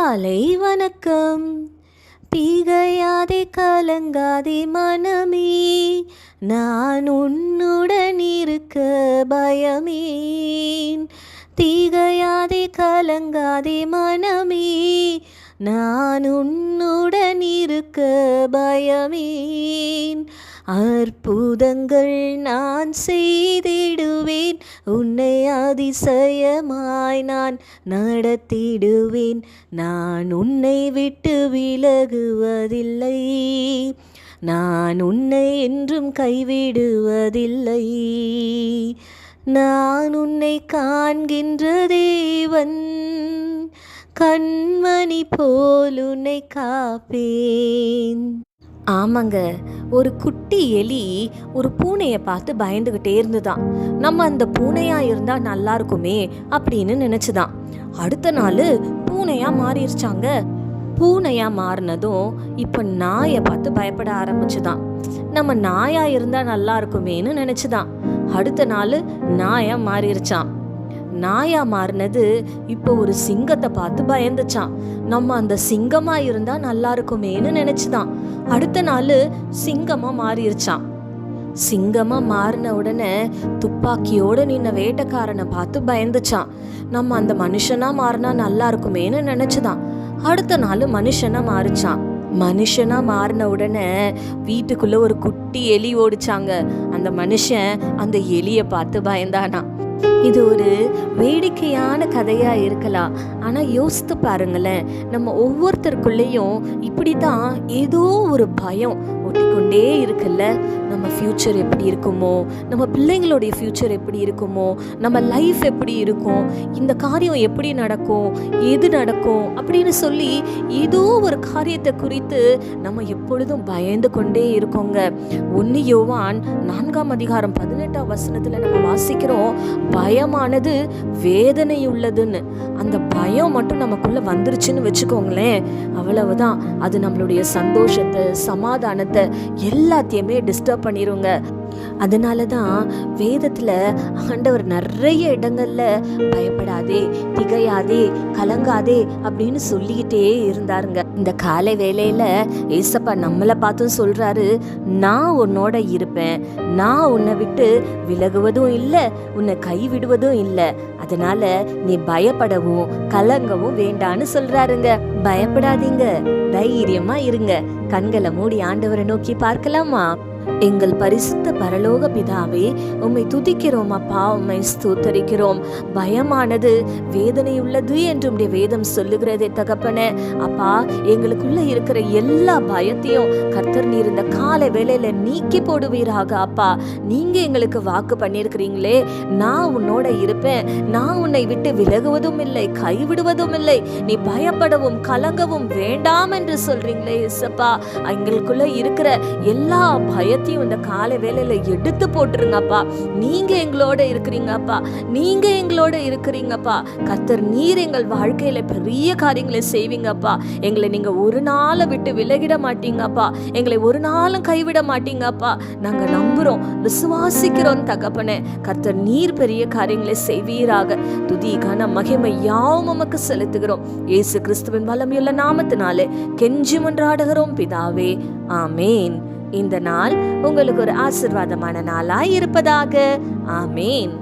காலை வணக்கம். திகையாதே கலங்காதே மனமே, நான் உன்னுடன் இருக்க பயமேன். திகையாதே கலங்காதே மனமே, நான் உன்னுடன் இருக்க பயமேன். அற்புதங்கள் நான் செய்திடுவேன், உன்னை அதிசயமாய் நான் நடத்திடுவேன். நான் உன்னை விட்டு விலகுவதில்லை, நான் உன்னை என்றும் கைவிடுவதில்லை. நான் உன்னை காண்கின்ற தேவன், கண்மணி போல் உன்னை காப்பேன். ஆமாங்க, ஒரு குட்டி எலி ஒரு பூனையை பார்த்து பயந்துக்கிட்டே இருந்துதான். நம்ம அந்த பூனையா இருந்தா நல்லா இருக்குமே அப்படின்னு நினைச்சுதான். அடுத்த நாள் பூனையா மாறிடுச்சாங்க. பூனையா மாறினதும் இப்ப நாயை பார்த்து பயப்பட ஆரம்பிச்சுதான். நம்ம நாயா இருந்தா நல்லா இருக்குமேன்னு நினைச்சுதான். அடுத்த நாள் நாயா மாறிடுச்சான். நாயா மாறினது இப்போ ஒரு சிங்கத்தை பார்த்து பயந்துச்சான். நம்ம அந்த சிங்கமா இருந்தா நல்லா இருக்குமேன்னு நினைச்சுதான். அடுத்த நாள் சிங்கமா மாறிடுச்சான். சிங்கமா மாறின உடனே துப்பாக்கியோட நின்ன வேட்டைக்காரனை பார்த்து பயந்துச்சான். நம்ம அந்த மனுஷனா மாறினா நல்லா இருக்குமேன்னு நினைச்சுதான். அடுத்த நாள் மனுஷனா மாறிச்சான். மனுஷனா மாறின உடனே வீட்டுக்குள்ள ஒரு குட்டி எலி ஓடிச்சாங்க. அந்த மனுஷன் அந்த எலியை பார்த்து பயந்தானா. இது ஒரு வேடிக்கையான கதையா இருக்கலாம். ஆனா யோசித்து பாருங்களேன், நம்ம ஒவ்வொருத்தருக்குள்ளேயும் இப்படித்தான் ஏதோ ஒரு பயம் ஒட்டிக்கொண்டே இருக்குல்ல. நம்ம ஃப்யூச்சர் எப்படி இருக்குமோ, நம்ம பிள்ளைங்களுடைய ஃப்யூச்சர் எப்படி இருக்குமோ, நம்ம லைஃப் எப்படி இருக்கும், இந்த காரியம் எப்படி நடக்கும், எது நடக்கும் அப்படின்னு சொல்லி ஏதோ ஒரு காரியத்தை குறித்து நம்ம எப்பொழுதும் பயந்து கொண்டே இருக்கோங்க. 1 யோவான் 4:18 நம்ம வாசிக்கிறோம், பயமானது வேதனை உள்ளதுன்னு. அந்த பயம் மட்டும் நமக்குள்ள வந்துருச்சுன்னு வச்சுக்கோங்களேன், அவ்வளவுதான். அது நம்மளுடைய சந்தோஷத்தை, சமாதானத்தை எல்லாத்தையுமே டிஸ்டர்ப் பண்ணிருங்க. அதனால தான் வேதத்துல ஆண்டவர் நிறைய இடங்கள்ல பயப்படாதே, திகையாதே, கலங்காதே அப்படின்னு சொல்லிக்கிட்டே இருந்தாருங்க. இந்த காலை வேளையில ஏசப்பா நம்மளை பார்த்தும் சொல்றாரு, நான் உன்னோட இருப்பேன், நான் உன்னை விட்டு விலகுவதும் இல்லை, உன்னை கைவிடுவதும் இல்லை. அதனால நீ பயப்படவும் கலங்கவும் வேண்டான்னு சொல்றாருங்க. பயப்படாதீங்க, தைரியமா இருங்க. கண்களை மூடி ஆண்டவரை நோக்கி பார்க்கலாமா? எங்கள் பரிசுத்த பரலோக பிதாவே, உம்மை துதிக்கிறோம் அப்பா, உம்மை ஸ்தோத்தரிக்கிறோம். பயமானது வேதனை உள்ளது என்று உம்முடைய வேதம் சொல்லுகிறதே தகப்பனே. அப்பா, எங்களுக்குள்ள இருக்கிற எல்லா பயத்தையும் கர்த்தர் நீர் இந்த காலை வேளையில நீக்கி போடுவீராக. அப்பா, நீங்க எங்களுக்கு வாக்கு பண்ணியிருக்கிறீங்களே, நான் உன்னோட இருப்பேன், நான் உன்னை விட்டு விலகுவதும் இல்லை, கைவிடுவதும் இல்லை, நீ பயப்படவும் கலங்கவும் வேண்டாம் என்று சொல்றீங்களே இயேசப்பா. எங்களுக்குள்ள இருக்கிற எல்லா பயத்தையும் இந்த காலை வேளையில எடுத்து போட்டுருங்கப்பா. நீங்க எங்களோட இருக்கிறீங்கப்பா, நீங்க எங்களோட இருக்கிறீங்கப்பா. கர்த்தர் நீர் எங்கள் வாழ்க்கையில பெரிய காரியங்களை செய்வீங்கப்பா. எங்களை நீங்க ஒரு நாளை விட்டு விலகிட மாட்டீங்கப்பா, எங்களை ஒரு நாளும் கைவிட மாட்டீங்கப்பா. நாங்க நம்புறோம், விசுவாசிக்கிறோம் தகப்பனே. கர்த்தர் நீர் பெரிய காரியங்களை செய்வீராக. துதி கன மகிமை யாவும் உமக்கு செலுத்துகிறோம். இயேசு கிறிஸ்துவின் வல்லமையுள்ள நாமத்தினாலே கெஞ்சி மன்றாடுகிறோம் பிதாவே, ஆமேன். இந்த நாள் உங்களுக்கு ஒரு ஆசீர்வாதமான நாளாய் இருப்பதாக. ஆமேன்.